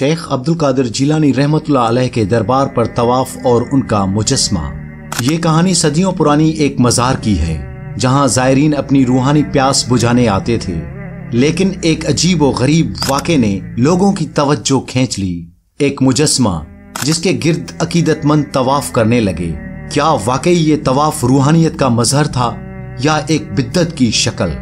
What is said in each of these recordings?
شیخ عبد القادر جیلانی رحمۃ اللہ علیہ کے دربار پر طواف اور ان کا مجسمہ۔ یہ کہانی صدیوں پرانی ایک مزار کی ہے جہاں زائرین اپنی روحانی پیاس بجھانے آتے تھے، لیکن ایک عجیب و غریب واقعے نے لوگوں کی توجہ کھینچ لی۔ ایک مجسمہ جس کے گرد عقیدت مند طواف کرنے لگے۔ کیا واقعی یہ طواف روحانیت کا مظہر تھا یا ایک بدعت کی شکل؟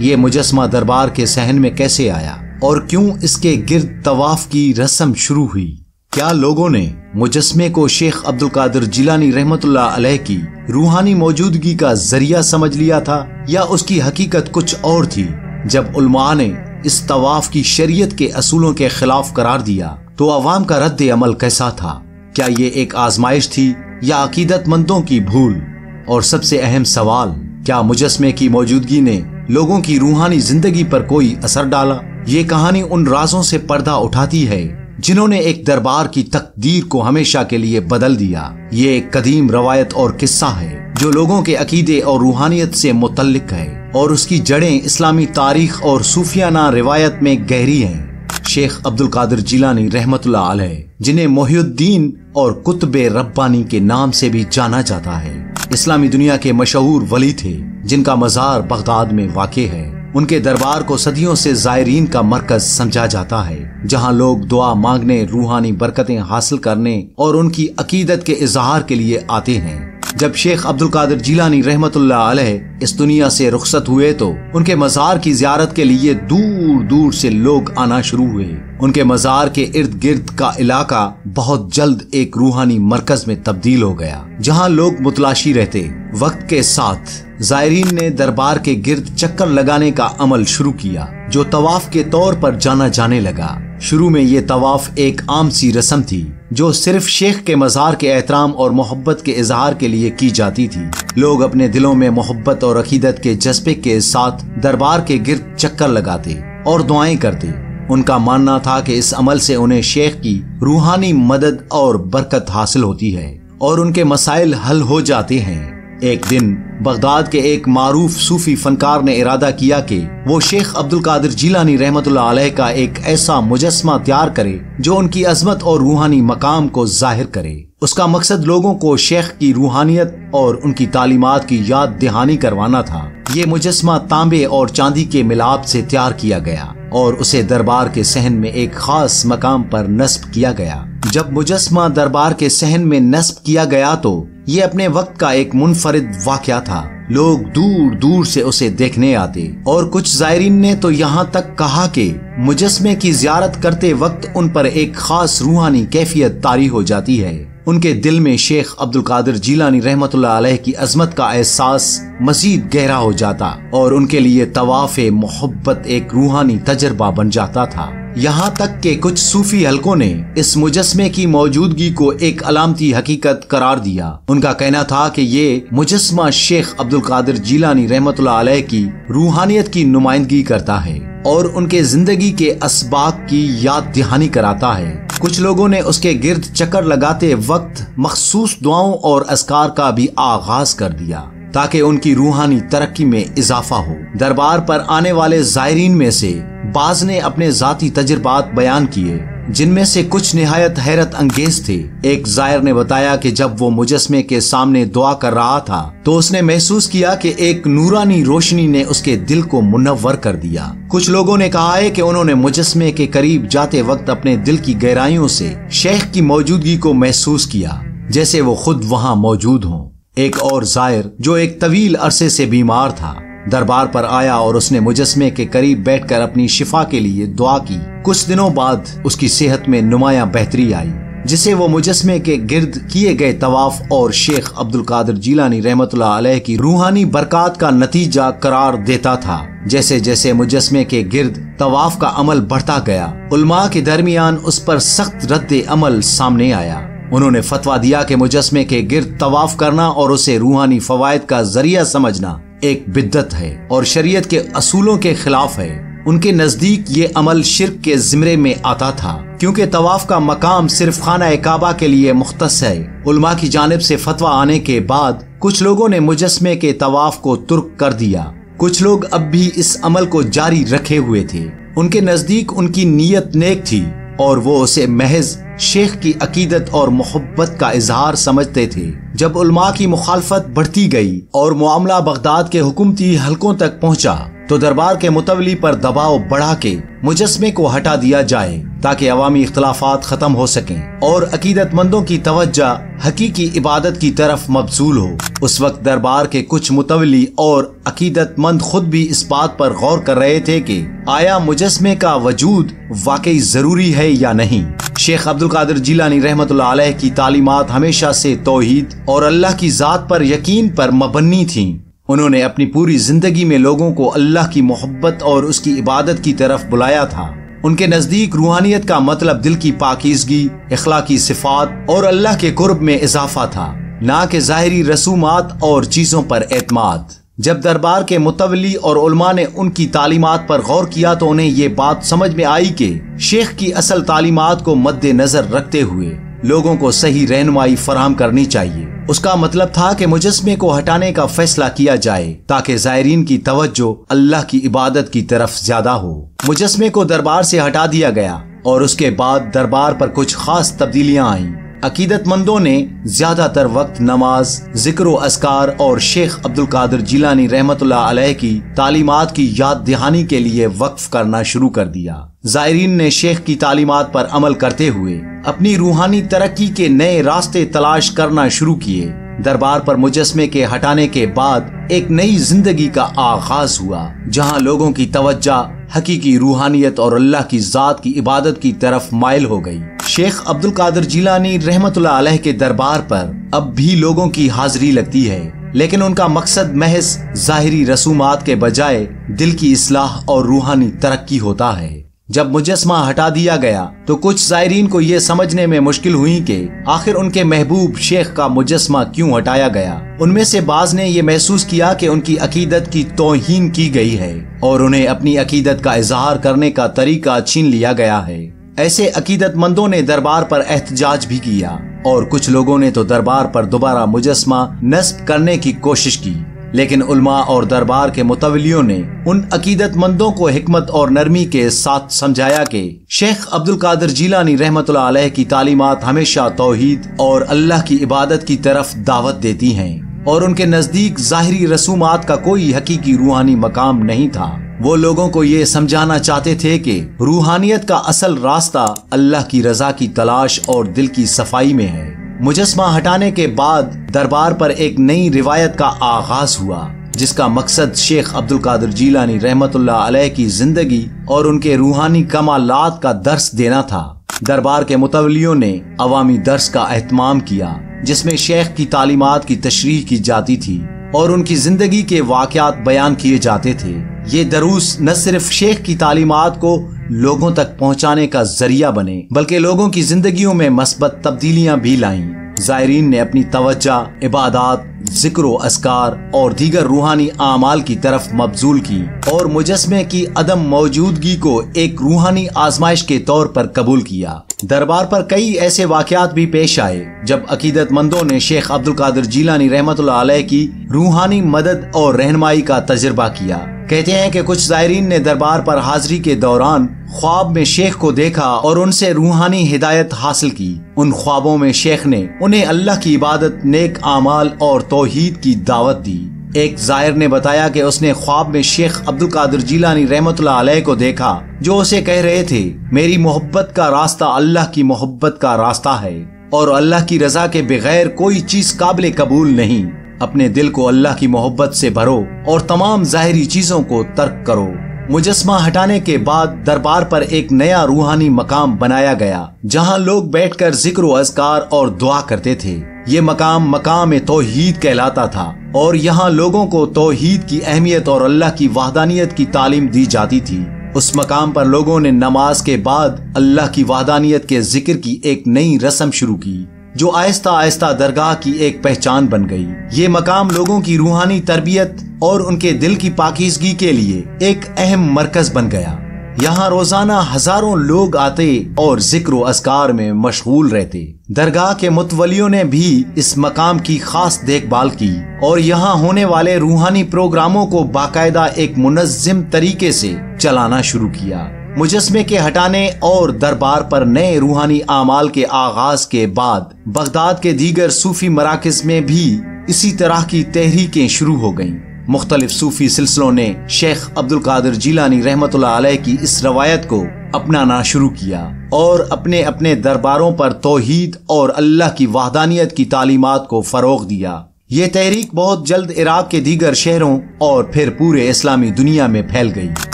یہ مجسمہ دربار کے صحن میں کیسے آیا اور کیوں اس کے گرد طواف کی رسم شروع ہوئی؟ کیا لوگوں نے مجسمے کو شیخ عبد القادر جیلانی رحمۃ اللہ علیہ کی روحانی موجودگی کا ذریعہ سمجھ لیا تھا یا اس کی حقیقت کچھ اور تھی؟ جب علماء نے اس طواف کی شریعت کے اصولوں کے خلاف قرار دیا تو عوام کا رد عمل کیسا تھا؟ کیا یہ ایک آزمائش تھی یا عقیدت مندوں کی بھول؟ اور سب سے اہم سوال، کیا مجسمے کی موجودگی نے لوگوں کی روحانی زندگی پر کوئی اثر ڈالا؟ یہ کہانی ان رازوں سے پردہ اٹھاتی ہے جنہوں نے ایک دربار کی تقدیر کو ہمیشہ کے لیے بدل دیا۔ یہ ایک قدیم روایت اور قصہ ہے جو لوگوں کے عقیدے اور روحانیت سے متعلق ہے، اور اس کی جڑیں اسلامی تاریخ اور صوفیانہ روایت میں گہری ہیں۔ شیخ عبد القادر جیلانی رحمۃ اللہ علیہ، جنہیں محی الدین اور قطب ربانی کے نام سے بھی جانا جاتا ہے، اسلامی دنیا کے مشہور ولی تھے جن کا مزار بغداد میں واقع ہے۔ ان کے دربار کو صدیوں سے زائرین کا مرکز سمجھا جاتا ہے، جہاں لوگ دعا مانگنے، روحانی برکتیں حاصل کرنے اور ان کی عقیدت کے اظہار کے لیے آتے ہیں۔ جب شیخ عبد القادر جیلانی رحمۃ اللہ علیہ اس دنیا سے رخصت ہوئے تو ان کے مزار کی زیارت کے لیے دور دور سے لوگ آنا شروع ہوئے۔ ان کے مزار کے ارد گرد کا علاقہ بہت جلد ایک روحانی مرکز میں تبدیل ہو گیا، جہاں لوگ متلاشی رہتے۔ وقت کے ساتھ زائرین نے دربار کے گرد چکر لگانے کا عمل شروع کیا، جو طواف کے طور پر جانا جانے لگا۔ شروع میں یہ طواف ایک عام سی رسم تھی جو صرف شیخ کے مزار کے احترام اور محبت کے اظہار کے لیے کی جاتی تھی۔ لوگ اپنے دلوں میں محبت اور عقیدت کے جذبے کے ساتھ دربار کے گرد چکر لگاتے اور دعائیں کرتے۔ ان کا ماننا تھا کہ اس عمل سے انہیں شیخ کی روحانی مدد اور برکت حاصل ہوتی ہے اور ان کے مسائل حل ہو جاتے ہیں۔ ایک دن بغداد کے ایک معروف صوفی فنکار نے ارادہ کیا کہ وہ شیخ عبد القادر جیلانی رحمۃ اللہ علیہ کا ایک ایسا مجسمہ تیار کرے جو ان کی عظمت اور روحانی مقام کو ظاہر کرے۔ اس کا مقصد لوگوں کو شیخ کی روحانیت اور ان کی تعلیمات کی یاد دہانی کروانا تھا۔ یہ مجسمہ تانبے اور چاندی کے ملاپ سے تیار کیا گیا اور اسے دربار کے صحن میں ایک خاص مقام پر نصب کیا گیا۔ جب مجسمہ دربار کے صحن میں نصب کیا گیا تو یہ اپنے وقت کا ایک منفرد واقعہ تھا۔ لوگ دور دور سے اسے دیکھنے آتے اور کچھ زائرین نے تو یہاں تک کہا کہ مجسمے کی زیارت کرتے وقت ان پر ایک خاص روحانی کیفیت طاری ہو جاتی ہے۔ ان کے دل میں شیخ عبد القادر جیلانی رحمۃ اللہ علیہ کی عظمت کا احساس مزید گہرا ہو جاتا اور ان کے لیے طواف محبت ایک روحانی تجربہ بن جاتا تھا۔ یہاں تک کہ کچھ صوفی حلقوں نے اس مجسمے کی موجودگی کو ایک علامتی حقیقت قرار دیا۔ ان کا کہنا تھا کہ یہ مجسمہ شیخ عبد القادر جیلانی رحمۃ اللہ علیہ کی روحانیت کی نمائندگی کرتا ہے اور ان کے زندگی کے اسباق کی یاد دہانی کراتا ہے۔ کچھ لوگوں نے اس کے گرد چکر لگاتے وقت مخصوص دعاؤں اور اذکار کا بھی آغاز کر دیا تاکہ ان کی روحانی ترقی میں اضافہ ہو۔ دربار پر آنے والے زائرین میں سے بعض نے اپنے ذاتی تجربات بیان کیے، جن میں سے کچھ نہایت حیرت انگیز تھے۔ ایک زائر نے بتایا کہ جب وہ مجسمے کے سامنے دعا کر رہا تھا تو اس نے محسوس کیا کہ ایک نورانی روشنی نے اس کے دل کو منور کر دیا۔ کچھ لوگوں نے کہا ہے کہ انہوں نے مجسمے کے قریب جاتے وقت اپنے دل کی گہرائیوں سے شیخ کی موجودگی کو محسوس کیا، جیسے وہ خود وہاں موجود ہوں۔ ایک اور زائر جو ایک طویل عرصے سے بیمار تھا دربار پر آیا اور اس نے مجسمے کے قریب بیٹھ کر اپنی شفا کے لیے دعا کی۔ کچھ دنوں بعد اس کی صحت میں نمایاں بہتری آئی، جسے وہ مجسمے کے گرد کیے گئے طواف اور شیخ عبد القادر جیلانی رحمۃ اللہ علیہ کی روحانی برکات کا نتیجہ قرار دیتا تھا۔ جیسے جیسے مجسمے کے گرد طواف کا عمل بڑھتا گیا، علماء کے درمیان اس پر سخت رد عمل سامنے آیا۔ انہوں نے فتویٰ دیا کہ مجسمے کے گرد طواف کرنا اور اسے روحانی فوائد کا ذریعہ سمجھنا ایک بدعت ہے اور شریعت کے اصولوں کے خلاف ہے۔ ان کے نزدیک یہ عمل شرک کے زمرے میں آتا تھا، کیونکہ طواف کا مقام صرف خانہ کعبہ کے لیے مختص ہے۔ علماء کی جانب سے فتویٰ آنے کے بعد کچھ لوگوں نے مجسمے کے طواف کو ترک کر دیا، کچھ لوگ اب بھی اس عمل کو جاری رکھے ہوئے تھے۔ ان کے نزدیک ان کی نیت نیک تھی، اور وہ اسے محض شیخ کی عقیدت اور محبت کا اظہار سمجھتے تھے۔ جب علماء کی مخالفت بڑھتی گئی اور معاملہ بغداد کے حکومتی حلقوں تک پہنچا تو دربار کے متولی پر دباؤ بڑھا کے مجسمے کو ہٹا دیا جائے تاکہ عوامی اختلافات ختم ہو سکیں اور عقیدت مندوں کی توجہ حقیقی عبادت کی طرف مبذول ہو۔ اس وقت دربار کے کچھ متولی اور عقیدت مند خود بھی اس بات پر غور کر رہے تھے کہ آیا مجسمے کا وجود واقعی ضروری ہے یا نہیں۔ شیخ عبد القادر جیلانی رحمۃ اللہ علیہ کی تعلیمات ہمیشہ سے توحید اور اللہ کی ذات پر یقین پر مبنی تھیں۔ انہوں نے اپنی پوری زندگی میں لوگوں کو اللہ کی محبت اور اس کی عبادت کی طرف بلایا تھا۔ ان کے نزدیک روحانیت کا مطلب دل کی پاکیزگی، اخلاقی صفات اور اللہ کے قرب میں اضافہ تھا، نہ کہ ظاہری رسومات اور چیزوں پر اعتماد۔ جب دربار کے متولی اور علماء نے ان کی تعلیمات پر غور کیا تو انہیں یہ بات سمجھ میں آئی کہ شیخ کی اصل تعلیمات کو مد نظر رکھتے ہوئے لوگوں کو صحیح رہنمائی فراہم کرنی چاہیے۔ اس کا مطلب تھا کہ مجسمے کو ہٹانے کا فیصلہ کیا جائے تاکہ زائرین کی توجہ اللہ کی عبادت کی طرف زیادہ ہو۔ مجسمے کو دربار سے ہٹا دیا گیا اور اس کے بعد دربار پر کچھ خاص تبدیلیاں آئیں۔ عقیدت مندوں نے زیادہ تر وقت نماز، ذکر و اذکار اور شیخ عبد القادر جیلانی رحمۃ اللہ علیہ کی تعلیمات کی یاد دہانی کے لیے وقف کرنا شروع کر دیا۔ زائرین نے شیخ کی تعلیمات پر عمل کرتے ہوئے اپنی روحانی ترقی کے نئے راستے تلاش کرنا شروع کیے۔ دربار پر مجسمے کے ہٹانے کے بعد ایک نئی زندگی کا آغاز ہوا جہاں لوگوں کی توجہ حقیقی روحانیت اور اللہ کی ذات کی عبادت کی طرف مائل ہو گئی۔ شیخ عبد القادر جیلانی رحمۃ اللہ علیہ کے دربار پر اب بھی لوگوں کی حاضری لگتی ہے، لیکن ان کا مقصد محض ظاہری رسومات کے بجائے دل کی اصلاح اور روحانی ترقی ہوتا ہے۔ جب مجسمہ ہٹا دیا گیا تو کچھ زائرین کو یہ سمجھنے میں مشکل ہوئی کہ آخر ان کے محبوب شیخ کا مجسمہ کیوں ہٹایا گیا۔ ان میں سے بعض نے یہ محسوس کیا کہ ان کی عقیدت کی توہین کی گئی ہے اور انہیں اپنی عقیدت کا اظہار کرنے کا طریقہ چھین لیا گیا ہے۔ ایسے عقیدت مندوں نے دربار پر احتجاج بھی کیا اور کچھ لوگوں نے تو دربار پر دوبارہ مجسمہ نصب کرنے کی کوشش کی، لیکن علماء اور دربار کے متولیوں نے ان عقیدت مندوں کو حکمت اور نرمی کے ساتھ سمجھایا کہ شیخ عبد القادر جیلانی رحمۃ اللہ علیہ کی تعلیمات ہمیشہ توحید اور اللہ کی عبادت کی طرف دعوت دیتی ہیں اور ان کے نزدیک ظاہری رسومات کا کوئی حقیقی روحانی مقام نہیں تھا۔ وہ لوگوں کو یہ سمجھانا چاہتے تھے کہ روحانیت کا اصل راستہ اللہ کی رضا کی تلاش اور دل کی صفائی میں ہے۔ مجسمہ ہٹانے کے بعد دربار پر ایک نئی روایت کا آغاز ہوا جس کا مقصد شیخ عبد القادر جیلانی رحمۃ اللہ علیہ کی زندگی اور ان کے روحانی کمالات کا درس دینا تھا۔ دربار کے متولیوں نے عوامی درس کا اہتمام کیا جس میں شیخ کی تعلیمات کی تشریح کی جاتی تھی اور ان کی زندگی کے واقعات بیان کیے جاتے تھے۔ یہ دروس نہ صرف شیخ کی تعلیمات کو لوگوں تک پہنچانے کا ذریعہ بنے بلکہ لوگوں کی زندگیوں میں مثبت تبدیلیاں بھی لائیں۔ زائرین نے اپنی توجہ عبادات، ذکر و اذکار اور دیگر روحانی اعمال کی طرف مبذول کی اور مجسمے کی عدم موجودگی کو ایک روحانی آزمائش کے طور پر قبول کیا۔ دربار پر کئی ایسے واقعات بھی پیش آئے جب عقیدت مندوں نے شیخ عبد القادر جیلانی رحمۃ اللہ علیہ کی روحانی مدد اور رہنمائی کا تجربہ کیا۔ کہتے ہیں کہ کچھ زائرین نے دربار پر حاضری کے دوران خواب میں شیخ کو دیکھا اور ان سے روحانی ہدایت حاصل کی۔ ان خوابوں میں شیخ نے انہیں اللہ کی عبادت، نیک اعمال اور توحید کی دعوت دی۔ ایک زائر نے بتایا کہ اس نے خواب میں شیخ عبد القادر جیلانی رحمۃ اللہ علیہ کو دیکھا جو اسے کہہ رہے تھے، میری محبت کا راستہ اللہ کی محبت کا راستہ ہے اور اللہ کی رضا کے بغیر کوئی چیز قابل قبول نہیں۔ اپنے دل کو اللہ کی محبت سے بھرو اور تمام ظاہری چیزوں کو ترک کرو۔ مجسمہ ہٹانے کے بعد دربار پر ایک نیا روحانی مقام بنایا گیا جہاں لوگ بیٹھ کر ذکر و اذکار اور دعا کرتے تھے۔ یہ مقام توحید کہلاتا تھا اور یہاں لوگوں کو توحید کی اہمیت اور اللہ کی وحدانیت کی تعلیم دی جاتی تھی۔ اس مقام پر لوگوں نے نماز کے بعد اللہ کی وحدانیت کے ذکر کی ایک نئی رسم شروع کی جو آہستہ آہستہ درگاہ کی ایک پہچان بن گئی۔ یہ مقام لوگوں کی روحانی تربیت اور ان کے دل کی پاکیزگی کے لیے ایک اہم مرکز بن گیا۔ یہاں روزانہ ہزاروں لوگ آتے اور ذکر و اذکار میں مشغول رہتے۔ درگاہ کے متولیوں نے بھی اس مقام کی خاص دیکھ بھال کی اور یہاں ہونے والے روحانی پروگراموں کو باقاعدہ ایک منظم طریقے سے چلانا شروع کیا۔ مجسمے کے ہٹانے اور دربار پر نئے روحانی اعمال کے آغاز کے بعد بغداد کے دیگر صوفی مراکز میں بھی اسی طرح کی تحریکیں شروع ہو گئیں۔ مختلف صوفی سلسلوں نے شیخ عبد القادر جیلانی رحمۃ اللہ علیہ کی اس روایت کو اپنانا شروع کیا اور اپنے اپنے درباروں پر توحید اور اللہ کی وحدانیت کی تعلیمات کو فروغ دیا۔ یہ تحریک بہت جلد عراق کے دیگر شہروں اور پھر پورے اسلامی دنیا میں پھیل گئی۔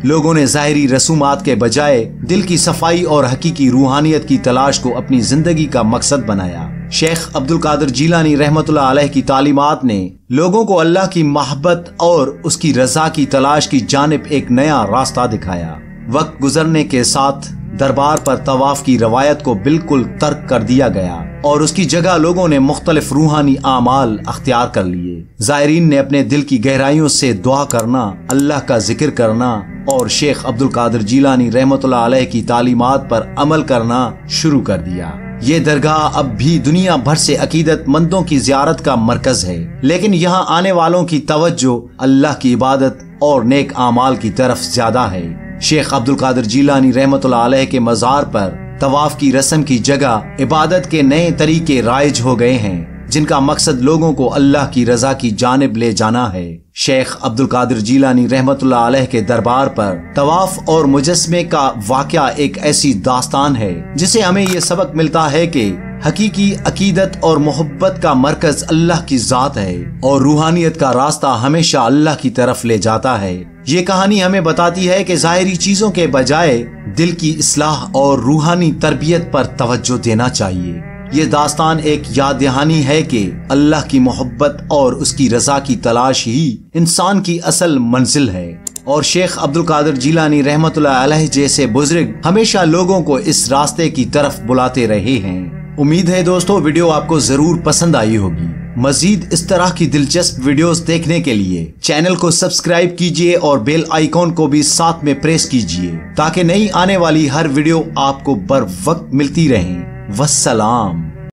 لوگوں نے ظاہری رسومات کے بجائے دل کی صفائی اور حقیقی روحانیت کی تلاش کو اپنی زندگی کا مقصد بنایا۔ شیخ عبد القادر جیلانی رحمۃ اللہ علیہ کی تعلیمات نے لوگوں کو اللہ کی محبت اور اس کی رضا کی تلاش کی جانب ایک نیا راستہ دکھایا۔ وقت گزرنے کے ساتھ دربار پر طواف کی روایت کو بالکل ترک کر دیا گیا اور اس کی جگہ لوگوں نے مختلف روحانی اعمال اختیار کر لیے۔ زائرین نے اپنے دل کی گہرائیوں سے دعا کرنا، اللہ کا ذکر کرنا اور شیخ عبد القادر جیلانی رحمۃ اللہ علیہ کی تعلیمات پر عمل کرنا شروع کر دیا۔ یہ درگاہ اب بھی دنیا بھر سے عقیدت مندوں کی زیارت کا مرکز ہے، لیکن یہاں آنے والوں کی توجہ اللہ کی عبادت اور نیک اعمال کی طرف زیادہ ہے۔ شیخ عبد القادر جیلانی رحمۃ اللہ علیہ کے مزار پر طواف کی رسم کی جگہ عبادت کے نئے طریقے رائج ہو گئے ہیں، جن کا مقصد لوگوں کو اللہ کی رضا کی جانب لے جانا ہے۔ شیخ عبد القادر جیلانی رحمۃ اللہ علیہ کے دربار پر طواف اور مجسمے کا واقعہ ایک ایسی داستان ہے جسے ہمیں یہ سبق ملتا ہے کہ حقیقی عقیدت اور محبت کا مرکز اللہ کی ذات ہے اور روحانیت کا راستہ ہمیشہ اللہ کی طرف لے جاتا ہے۔ یہ کہانی ہمیں بتاتی ہے کہ ظاہری چیزوں کے بجائے دل کی اصلاح اور روحانی تربیت پر توجہ دینا چاہیے۔ یہ داستان ایک یاد دہانی ہے کہ اللہ کی محبت اور اس کی رضا کی تلاش ہی انسان کی اصل منزل ہے، اور شیخ عبد القادر جیلانی رحمۃ اللہ علیہ جیسے بزرگ ہمیشہ لوگوں کو اس راستے کی طرف بلاتے رہے ہیں۔ امید ہے دوستو ویڈیو آپ کو ضرور پسند آئی ہوگی۔ مزید اس طرح کی دلچسپ ویڈیوز دیکھنے کے لیے چینل کو سبسکرائب کیجئے اور بیل آئیکن کو بھی ساتھ میں پریس کیجئے تاکہ نئی آنے والی ہر ویڈیو آپ کو بر وقت ملتی رہیں۔ والسلام۔